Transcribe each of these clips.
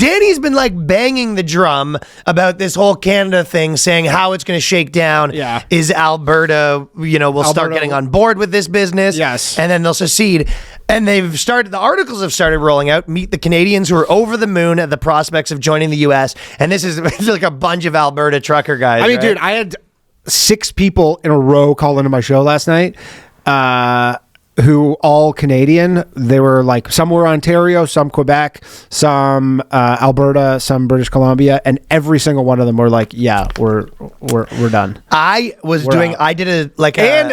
Danny's been like banging the drum about this whole Canada thing, saying how it's going to shake down. Yeah. Is Alberta, will start getting on board with this business. Yes. And then they'll secede. And the articles have started rolling out. Meet the Canadians who are over the moon at the prospects of joining the U.S. And this is like a bunch of Alberta trucker guys. I mean, right? dude, I had 6 people in a row call into my show last night. Who all Canadian. They were like, some were Ontario, some Quebec, some Alberta, some British Columbia, and every single one of them were like, yeah, we're done. And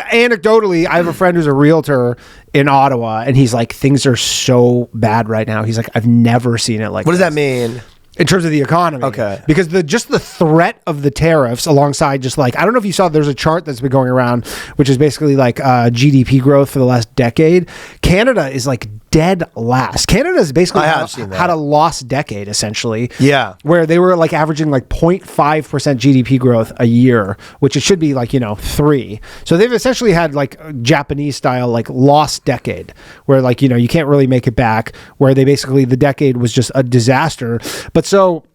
anecdotally, I have a friend who's a realtor in Ottawa, and he's like, things are so bad right now. He's like, I've never seen it like What does this. that mean? In terms of the economy. Okay. Because just the threat of the tariffs alongside just like, I don't know if you saw, there's a chart that's been going around, which is basically like GDP growth for the last decade. Canada is like dead last. Canada has basically had a lost decade, essentially. Yeah. Where they were like averaging like 0.5% GDP growth a year, which it should be like, 3. So they've essentially had like Japanese style, like lost decade where like, you can't really make it back, where they basically, the decade was just a disaster. But so,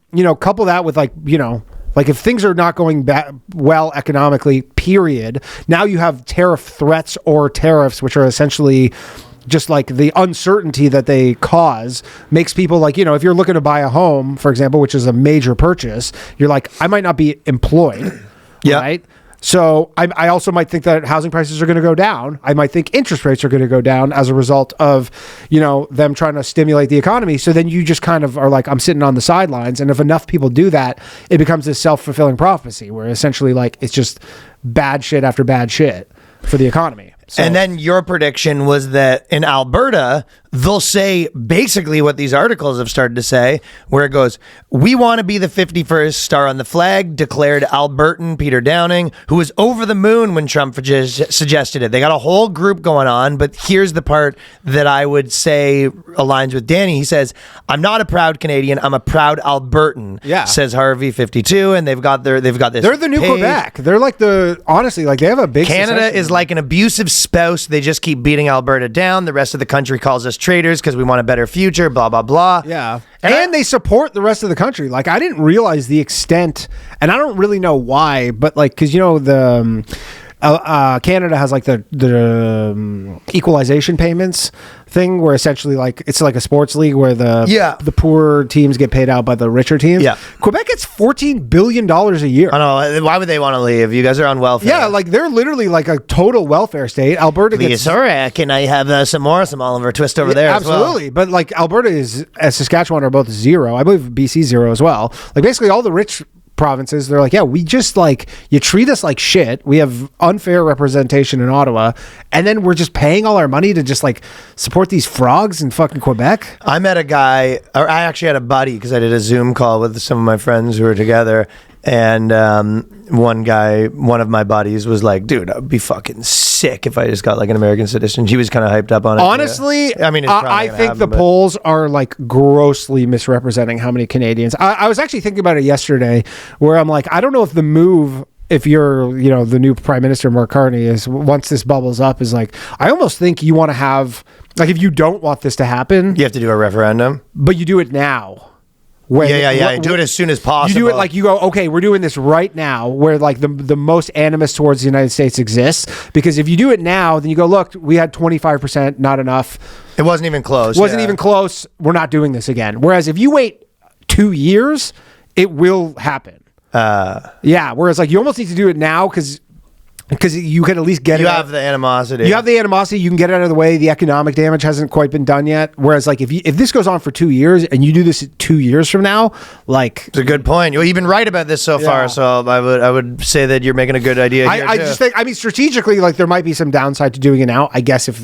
couple that with like, like if things are not going well economically, period, now you have tariff threats or tariffs, which are essentially just like the uncertainty that they cause makes people like, if you're looking to buy a home, for example, which is a major purchase, you're like, I might not be employed. Yeah. Right. So I also might think that housing prices are going to go down. I might think interest rates are going to go down as a result of, them trying to stimulate the economy. So then you just kind of are like, I'm sitting on the sidelines. And if enough people do that, it becomes this self-fulfilling prophecy where essentially like it's just bad shit after bad shit for the economy. So. And then your prediction was that in Alberta, they'll say basically what these articles have started to say, where it goes, we want to be the 51st star on the flag, declared Albertan Peter Downing, who was over the moon when Trump suggested it. They got a whole group going on, but here's the part that I would say aligns with Danny. He says, I'm not a proud Canadian, I'm a proud Albertan, says Harvey 52, and they've got this. They're the new page. Quebec. They're like honestly, like they have a big Canada secession. is like an abusive spouse. They just keep beating Alberta down. The rest of the country calls us traitors because we want a better future, blah, blah, blah. Yeah. And they support the rest of the country. Like, I didn't realize the extent, and I don't really know why, but like, because, the Canada has like the equalization payments thing where essentially like it's like a sports league where the poor teams get paid out by the richer teams. Yeah. Quebec gets $14 billion a year. I don't know. Why would they want to leave? You guys are on welfare. Yeah, like they're literally like a total welfare state. Alberta gets... Sorry, can I have some Oliver Twist over there absolutely. as well? But like Alberta and Saskatchewan are both 0. I believe BC 0 as well. Like basically all the rich provinces, they're like, yeah, we just like, you treat us like shit. We have unfair representation in Ottawa, and then we're just paying all our money to just like support these frogs in fucking Quebec. I met a guy, or I actually had a buddy because I did a Zoom call with some of my friends who were together. And one of my buddies was like, dude, I'd be fucking sick if I just got like an American citizen. He was kind of hyped up on it. Honestly, I mean, I think the polls are like grossly misrepresenting how many Canadians. I was actually thinking about it yesterday where I'm like, I don't know if the move, if you're, the new Prime Minister, Mark Carney, is once this bubbles up, is like, I almost think you want to have, like, if you don't want this to happen, you have to do a referendum, but you do it now. You do it as soon as possible. You do it like you go, okay, we're doing this right now, where like the most animus towards the United States exists. Because if you do it now, then you go, look, we had 25%, not enough. It wasn't even close. Even close. We're not doing this again. Whereas if you wait 2 years, it will happen. Whereas like you almost need to do it now because you can at least get You have the animosity. You have the animosity. You can get it out of the way. The economic damage hasn't quite been done yet. Whereas, like, if this goes on for 2 years and you do this 2 years from now, like, it's a good point. You've been right about this so far. So I would say that you're making a good idea. I just think, strategically, like, there might be some downside to doing it now. I guess if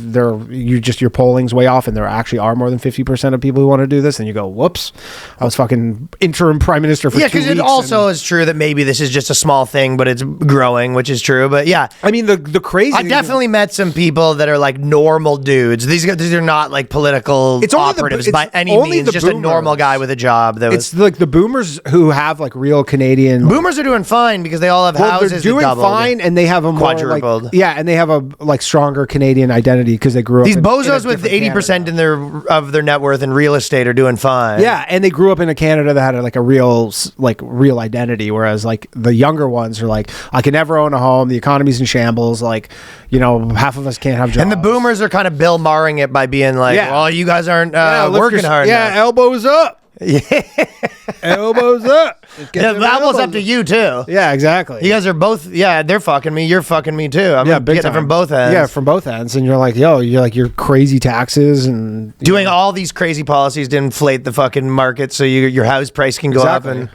your polling's way off and there actually are more than 50% of people who want to do this, and you go, whoops, I was fucking interim prime minister for 2 weeks. Yeah, because it also is true that maybe this is just a small thing, but it's growing, which is true. But yeah. yeah. I mean, the crazy. I definitely met some people that are like normal dudes. These are not like political operatives by any means. Just a normal guy with a job. It's like the boomers who have like real Canadian. Boomers are doing fine because they all have houses. They're doing fine, and they have a more quadrupled. And they have a like stronger Canadian identity because they grew up. These bozos with 80% of their net worth in real estate are doing fine. Yeah, and they grew up in a Canada that had like a real identity, whereas like the younger ones are like, I can never own a home. The economy's in shambles. Like, half of us can't have jobs. And the boomers are kind of Bill Maherring it by being like, well, you guys aren't working hard enough. Elbows up. Yeah, elbows up. Elbows up to you too. Yeah, exactly. You guys are both. Yeah, they're fucking me. You're fucking me too. I'm getting it from both ends. Yeah, from both ends. And you're like, you're crazy taxes and doing all these crazy policies to inflate the fucking market so your house price can go up and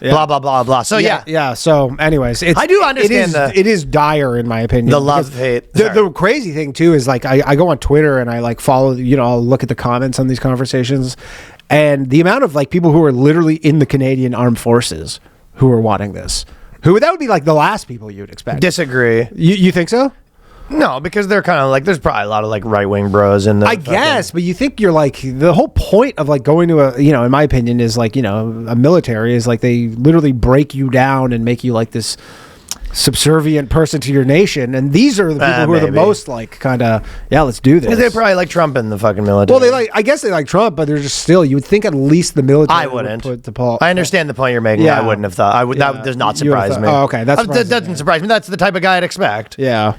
blah blah blah blah. So yeah. So, anyways, I do understand it is dire in my opinion. The love hate. The crazy thing too is like I go on Twitter and I like follow. I'll look at the comments on these conversations. And the amount of like people who are literally in the Canadian Armed Forces who are wanting this, that would be like the last people you'd expect. Disagree. You think so? No, because they're kind of like, there's probably a lot of like right wing bros in the. I guess, but you think you're like, the whole point of like going to in my opinion is like, a military is like they literally break you down and make you like this subservient person to your nation, and these are the people who are the most like kind of let's do this. They probably like Trump in the fucking military. Well, I guess they like Trump, but they're just still. You would think at least the military. I wouldn't. Would put I understand the point you're making. I wouldn't have thought. That does not surprise me. Oh, okay, that doesn't surprise me. That's the type of guy I'd expect. Yeah.